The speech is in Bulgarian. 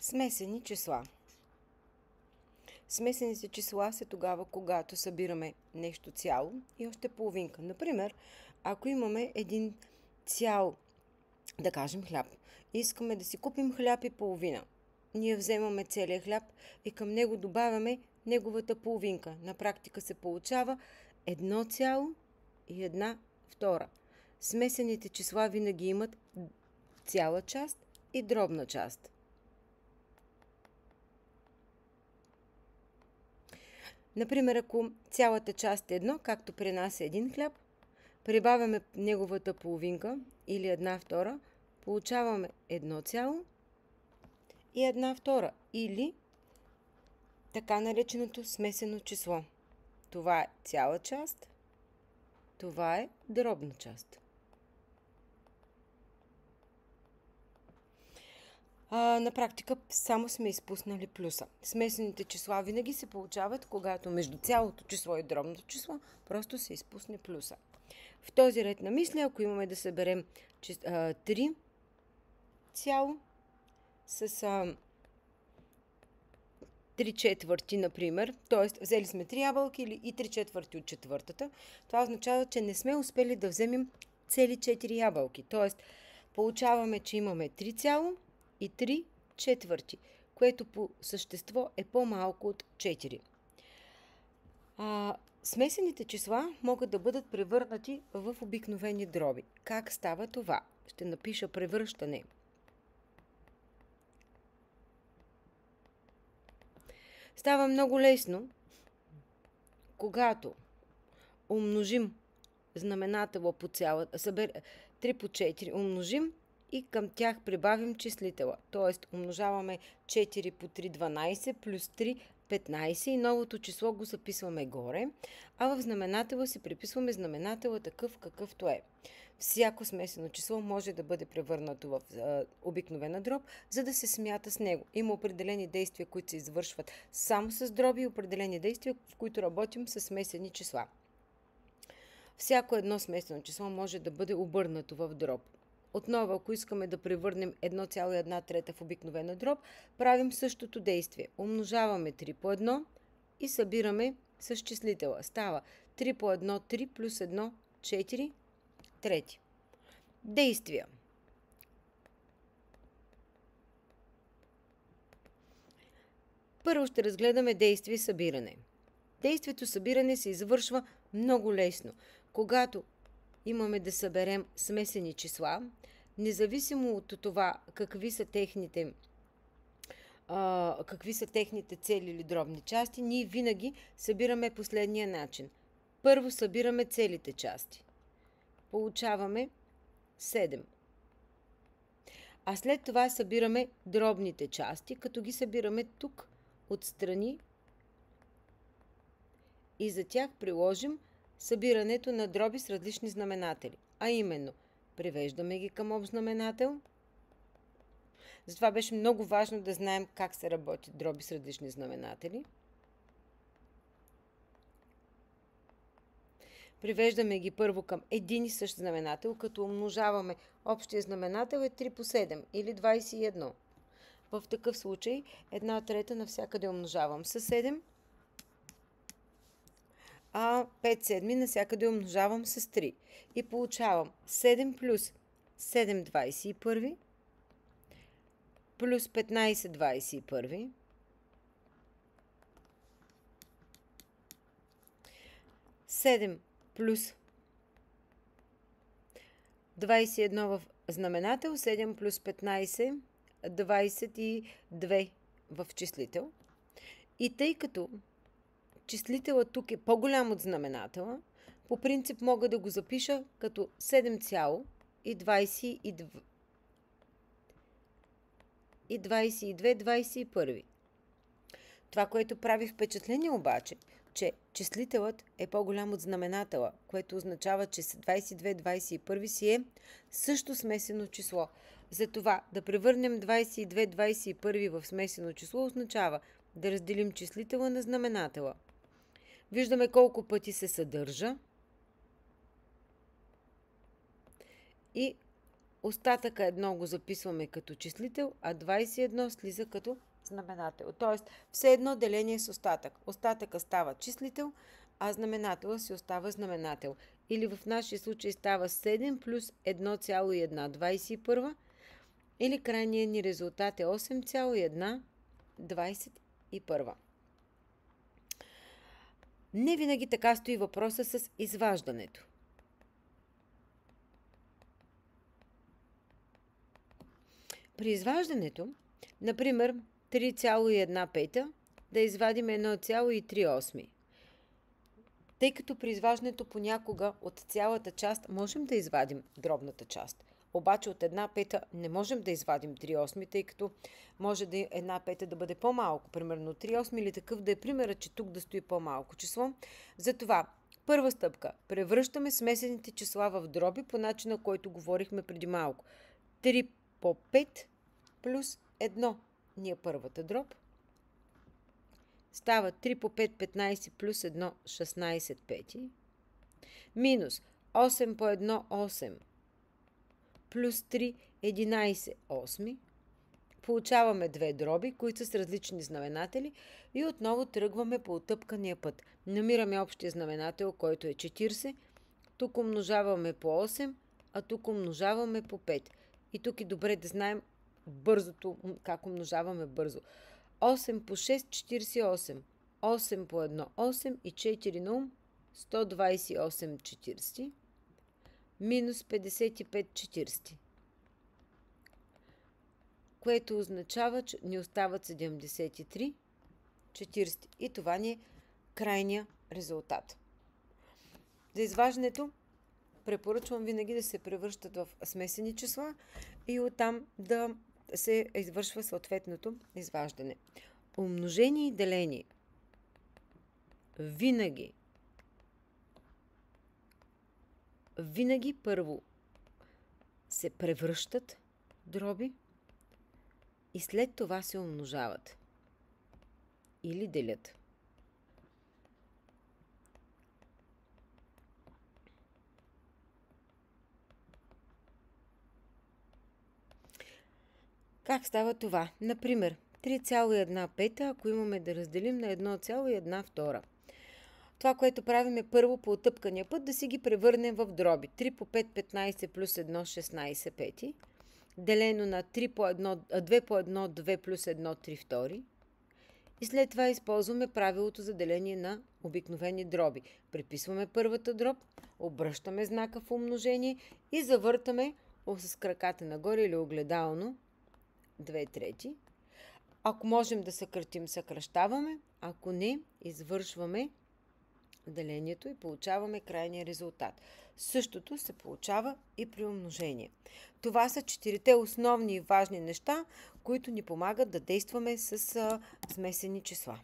Смесени числа. Смесените числа са тогава, когато събираме нещо цяло и още половинка. Например, ако имаме един цял, да кажем, хляб, искаме да си купим хляб и половина. Ние вземаме целия хляб и към него добавяме неговата половинка. На практика се получава 1 цяло и 1 втора. Смесените числа винаги имат цяла част и дробна част. Например, ако цялата част е 1, както при нас е един хляб, прибавяме неговата половинка или 1 втора, получаваме 1 цяло и 1 втора, или така нареченото смесено число. Това е цяла част, това е дробна част. На практика само сме изпуснали плюса. Смесените числа винаги се получават, когато между цялото число и дробното число просто се изпусне плюса. В този ред на мисли, ако имаме да съберем 3 цяло с 3 четвърти, например, т.е. взели сме 3 ябълки и 3 четвърти от четвъртата, това означава, че не сме успели да вземем цели 4 ябълки. Т.е. получаваме, че имаме 3 цяло и 3 четвърти, което по същество е по-малко от 4. Смесените числа могат да бъдат превърнати в обикновени дроби. Как става това? Ще напиша превръщане. Става много лесно, когато умножим знаменателя по цялата, 3 по 4 умножим и към тях прибавим числителя. Т.е. умножаваме 4 по 3 12 плюс 3 15 и новото число го записваме горе, а в знаменателя си приписваме знаменателя такъв какъвто е. Всяко смесено число може да бъде превърнато в обикновена дроб, за да се смята с него. Има определени действия, които се извършват само с дроби и определени действия, в които работим с смесени числа. Всяко едно смесено число може да бъде обърнато в дроб. Отново, ако искаме да превърнем 1,1 в обикновена дроб, правим същото действие. Умножаваме 3 по 1 и събираме с числителя. Става 3 по 1 3 плюс 1 4 трети. Действия. Първо ще разгледаме действие събиране. Действието събиране се извършва много лесно. Когато имаме да съберем смесени числа, независимо от това какви са техните цели или дробни части, ние винаги събираме последния начин. Първо събираме целите части. Получаваме 7. А след това събираме дробните части, като ги събираме тук отстрани и за тях приложим събирането на дроби с различни знаменатели, а именно превеждаме ги към общ знаменател. Затова беше много важно да знаем как се работи дроби с различни знаменатели. Привеждаме ги първо към един и същ знаменател, като умножаваме общия знаменател е 3 по 7 или 21. В такъв случай 1/3 навсякъде умножавам с 7, а 5/7 навсякъде умножавам с 3. И получавам 7 плюс 7 21 плюс 15 21 7 плюс 21 в знаменател, 7 плюс 15 22 в числител. И тъй като числителът тук е по-голям от знаменателя, по принцип мога да го запиша като 7 цяло и 22 21. Това, което прави впечатление обаче, че числителът е по-голям от знаменателя, което означава, че 22 21 си е също смесено число. Затова да превърнем 22 21 в смесено число означава да разделим числителя на знаменателя. Виждаме колко пъти се съдържа и Остатъка 1 го записваме като числител, а 21 слиза като знаменател. Тоест, все едно деление с остатък. Остатъка става числител, а знаменателът си остава знаменател. Или в нашия случай става 7 плюс 1,1, 21. Или крайният ни резултат е 8,1, 21. Не винаги така стои въпроса с изваждането. При изваждането, например, 3,1 пета, да извадим 1,3. Тъй като при изваждането понякога от цялата част можем да извадим дробната част. Обаче от 1 пета не можем да извадим 3/8, тъй като може да 1 пета да бъде по-малко. Примерно 3/8 или такъв да е примерът, че тук да стои по-малко число. Затова първа стъпка. Превръщаме смесените числа в дроби по начина, който говорихме преди малко. 3 по 5 плюс 1 ни е първата дроб. Става 3 по 5, 15 плюс 1, 16 пети. Минус 8 по 1, 8 плюс 3, 11 осми. Получаваме две дроби, които са с различни знаменатели и отново тръгваме по отъпкания път. Намираме общия знаменател, който е 40. Тук умножаваме по 8, а тук умножаваме по 5. И тук е добре да знаем бързото, как умножаваме бързо. 8 по 6, 48. 8 по 1, 8 и 4 на ум, 128 40. Минус 55 40. Което означава, че ни остават 73 40. И това ни е крайния резултат. За изваждането препоръчвам винаги да се превръщат в смесени числа и оттам да се извършва съответното изваждане. Умножение и деление винаги първо се превръщат дроби и след това се умножават или делят. Как става това? Например, 3,1 пета, ако имаме да разделим на 1,1 втора. Това, което правим е първо по отъпкания път да си ги превърнем в дроби. 3 по 5, 15 плюс 1, 16 пети. Делено на 2 по 1, 2 плюс 1, 3 втори. И след това използваме правилото за деление на обикновени дроби. Приписваме първата дроб, обръщаме знака в умножение и завъртаме с краката нагоре или огледално 2/3. Ако можем да съкратим, съкръщаваме. Ако не, извършваме делението и получаваме крайния резултат. Същото се получава и при умножение. Това са 4 основни и важни неща, които ни помагат да действаме с смесени числа.